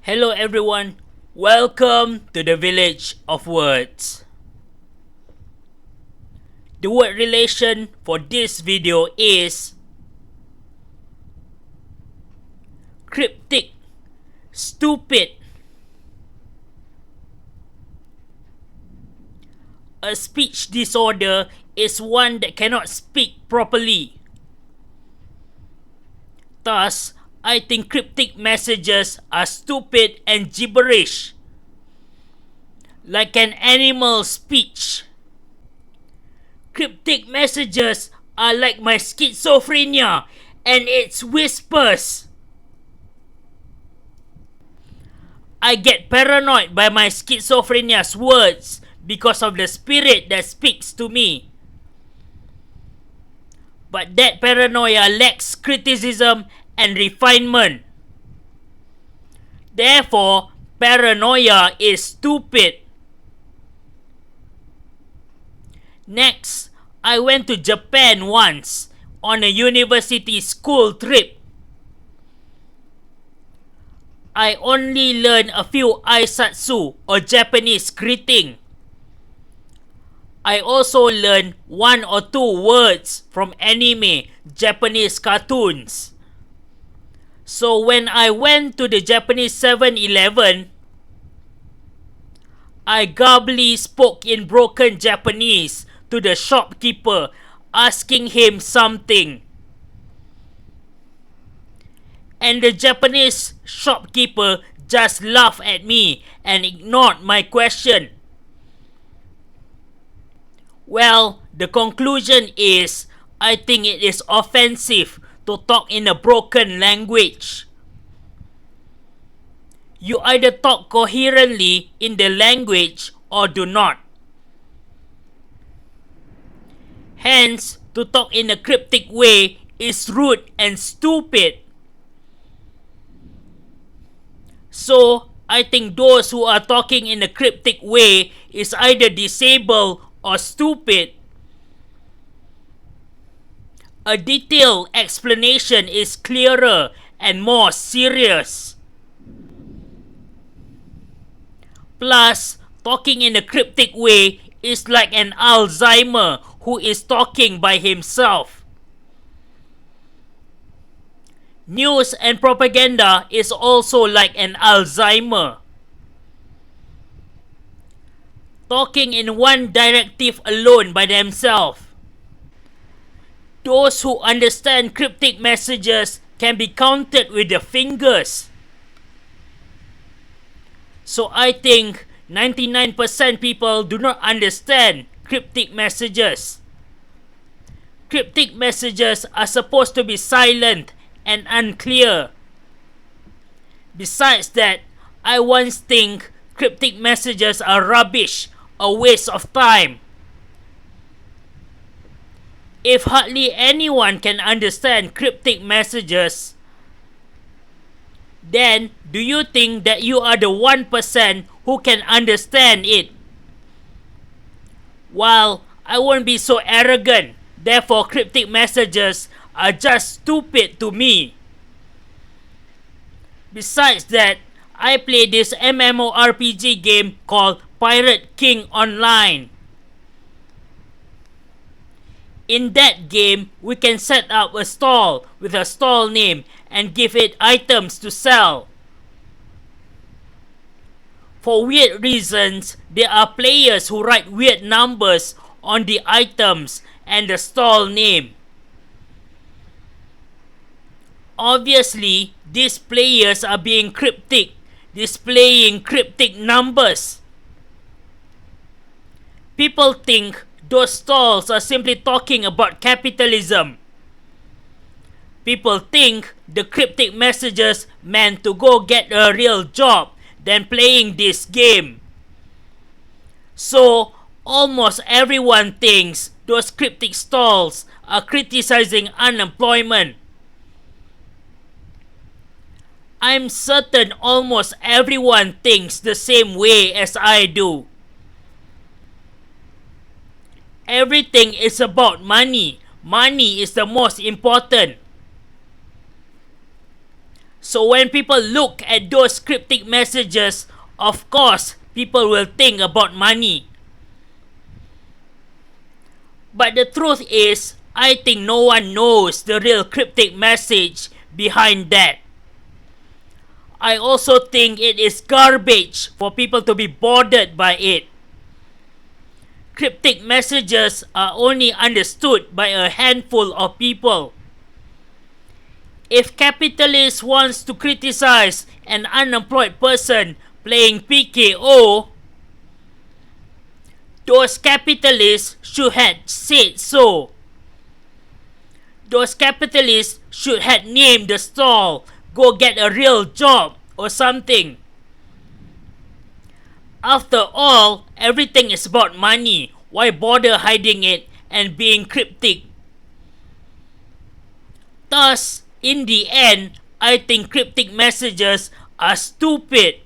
Hello everyone, welcome to the Village of Words. The word relation for this video is cryptic, stupid. A speech disorder is one that cannot speak properly. Thus, I think cryptic messages are stupid and gibberish, like an animal speech. Cryptic messages are like my schizophrenia and its whispers. I get paranoid by my schizophrenia's words because of the spirit that speaks to me. But that paranoia lacks criticism and refinement. Therefore, paranoia is stupid. Next, I went to Japan once on a university school trip. I only learned a few aisatsu or Japanese greeting. I also learned one or two words from anime, Japanese cartoons. So when I went to the Japanese 7-Eleven, I gubbly spoke in broken Japanese to the shopkeeper, asking him something. And the Japanese shopkeeper just laughed at me and ignored my question. Well, the conclusion is, I think it is offensive to talk in a broken language. You either talk coherently in the language or do not. Hence, to talk in a cryptic way is rude and stupid. So, I think those who are talking in a cryptic way is either disabled or stupid. A detailed explanation is clearer and more serious. Plus, talking in a cryptic way is like an Alzheimer who is talking by himself. News and propaganda is also like an Alzheimer. Talking in one directive alone by themselves. Those who understand cryptic messages can be counted with their fingers. So I think 99% people do not understand cryptic messages. Cryptic messages are supposed to be silent and unclear. Besides that, I once think cryptic messages are rubbish, a waste of time. If hardly anyone can understand cryptic messages, then do you think that you are the 1% who can understand it? Well, I won't be so arrogant. Therefore, cryptic messages are just stupid to me. Besides that, I play this MMORPG game called Pirate King Online. In that game, we can set up a stall with a stall name and give it items to sell. For weird reasons, there are players who write weird numbers on the items and the stall name. Obviously, these players are being cryptic, displaying cryptic numbers. People think those stalls are simply talking about capitalism. People think the cryptic messages meant to go get a real job than playing this game. So, almost everyone thinks those cryptic stalls are criticizing unemployment. I'm certain almost everyone thinks the same way as I do. Everything is about money. Money is the most important. So when people look at those cryptic messages, of course, people will think about money. But the truth is, I think no one knows the real cryptic message behind that. I also think it is garbage for people to be bothered by it. Cryptic messages are only understood by a handful of people. If capitalist wants to criticize an unemployed person playing PKO, those capitalists should have said so. Those capitalists should have named the stall, go get a real job or something. After all, everything is about money. Why bother hiding it and being cryptic? Thus, in the end, I think cryptic messages are stupid.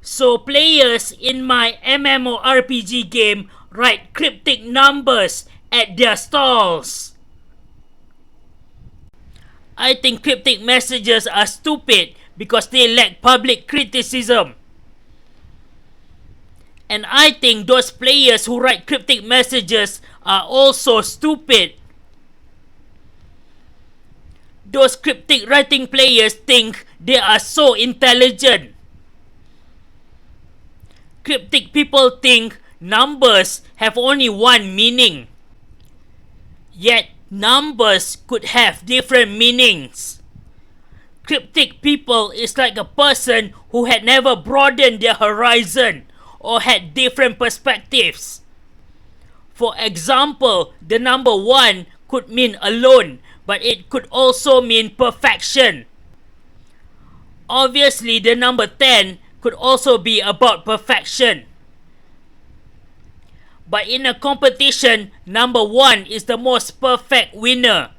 So players in my MMORPG game write cryptic numbers at their stalls. I think cryptic messages are stupid because they lack public criticism. And I think those players who write cryptic messages are also stupid. Those cryptic writing players think they are so intelligent. Cryptic people think numbers have only one meaning. Yet numbers could have different meanings. Cryptic people is like a person who had never broadened their horizon or had different perspectives. For example, the number 1 could mean alone, but it could also mean perfection. Obviously, the number 10 could also be about perfection. But in a competition, number 1 is the most perfect winner.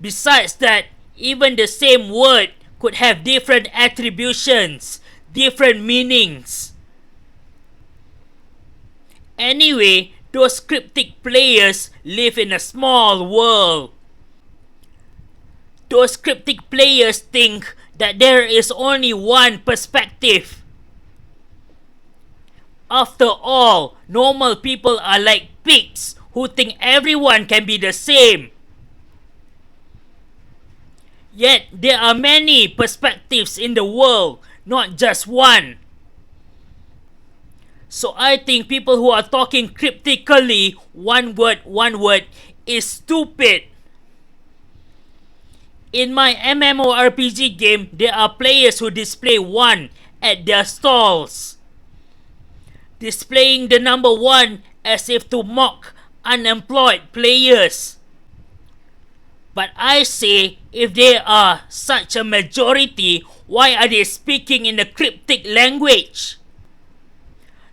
Besides that, even the same word could have different attributions, different meanings. Anyway, those cryptic players live in a small world. Those cryptic players think that there is only one perspective. After all, normal people are like pigs who think everyone can be the same. Yet there are many perspectives in the world, not just one. So I think people who are talking cryptically, one word, is stupid. In my MMORPG game, there are players who display 1 at their stalls, displaying the number 1 as if to mock unemployed players. But I say, if there are such a majority, why are they speaking in a cryptic language?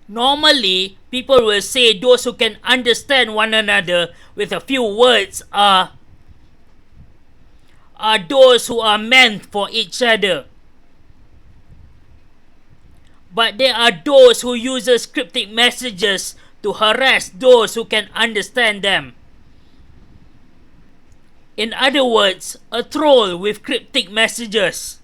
Normally, people will say those who can understand one another with a few words are those who are meant for each other. But there are those who use cryptic messages to harass those who can understand them. In other words, a troll with cryptic messages.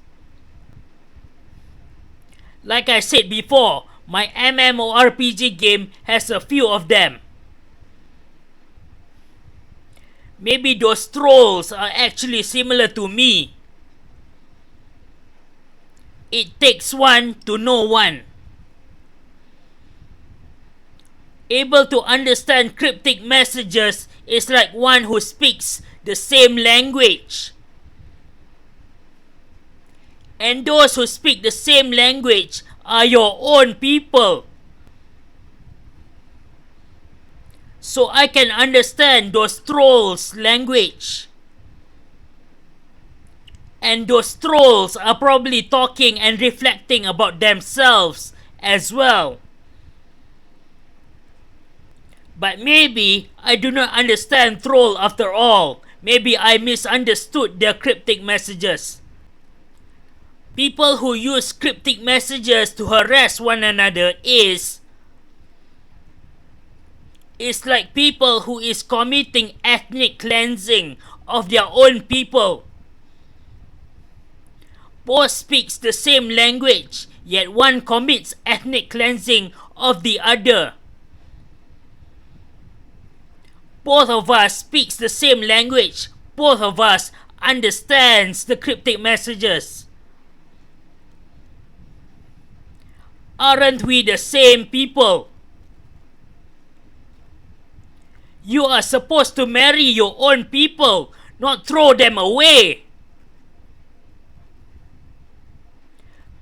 Like I said before, my MMORPG game has a few of them. Maybe those trolls are actually similar to me. It takes one to know one. Able to understand cryptic messages is like one who speaks the same language. And those who speak the same language are your own people. So I can understand those trolls' language. And those trolls are probably talking and reflecting about themselves as well. But maybe I do not understand troll after all. Maybe I misunderstood their cryptic messages. People who use cryptic messages to harass one another is like people who is committing ethnic cleansing of their own people. Both speaks the same language, yet one commits ethnic cleansing of the other. Both of us speaks the same language. Both of us understands the cryptic messages. Aren't we the same people? You are supposed to marry your own people, not throw them away.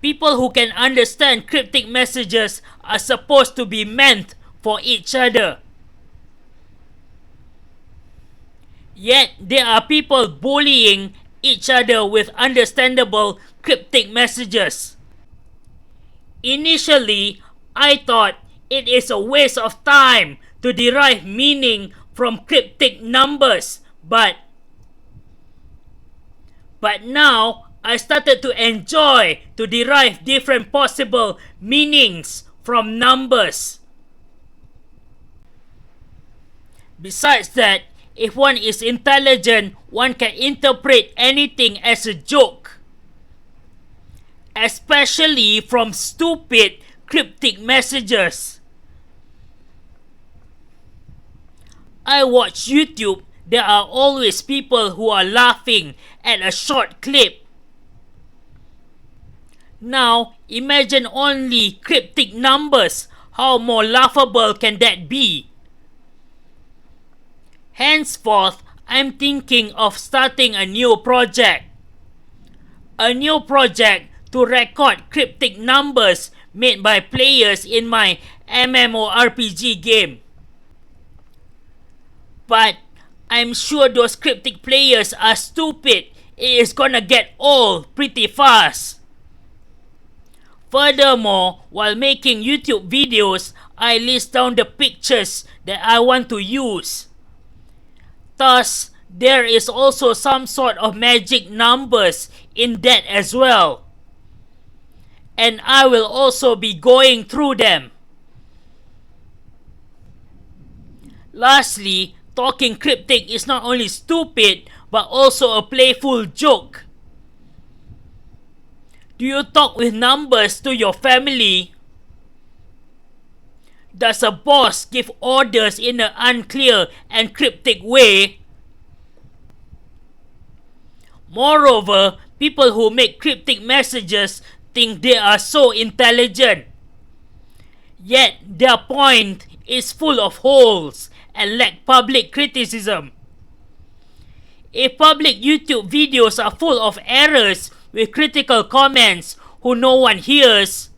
People who can understand cryptic messages are supposed to be meant for each other. Yet there are people bullying each other with understandable cryptic messages. Initially, I thought it is a waste of time to derive meaning from cryptic numbers, but now I started to enjoy to derive different possible meanings from numbers. Besides that, if one is intelligent, one can interpret anything as a joke, especially from stupid cryptic messages. I watch YouTube. There are always people who are laughing at a short clip. Now, imagine only cryptic numbers. How more laughable can that be? Henceforth, I'm thinking of starting a new project. A new project to record cryptic numbers made by players in my MMORPG game. But I'm sure those cryptic players are stupid. It is gonna get old pretty fast. Furthermore, while making YouTube videos, I list down the pictures that I want to use. Thus, there is also some sort of magic numbers in that as well. And I will also be going through them. Lastly, talking cryptic is not only stupid, but also a playful joke. Do you talk with numbers to your family? Does a boss give orders in an unclear and cryptic way? Moreover, people who make cryptic messages think they are so intelligent. Yet their point is full of holes and lack public criticism. If public YouTube videos are full of errors with critical comments who no one hears,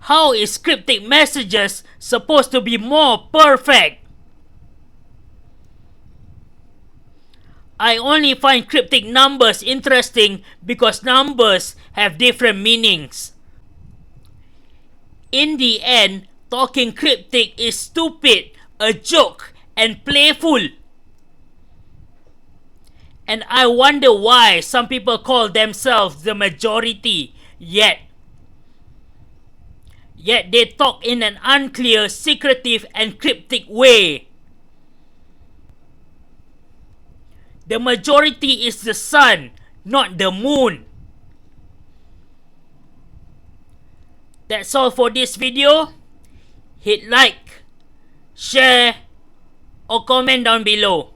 how is cryptic messages supposed to be more perfect? I only find cryptic numbers interesting because numbers have different meanings. In the end, talking cryptic is stupid, a joke, and playful. And I wonder why some people call themselves the majority, yet they talk in an unclear, secretive, and cryptic way. The majority is the sun, not the moon. That's all for this video. Hit like, share, or comment down below.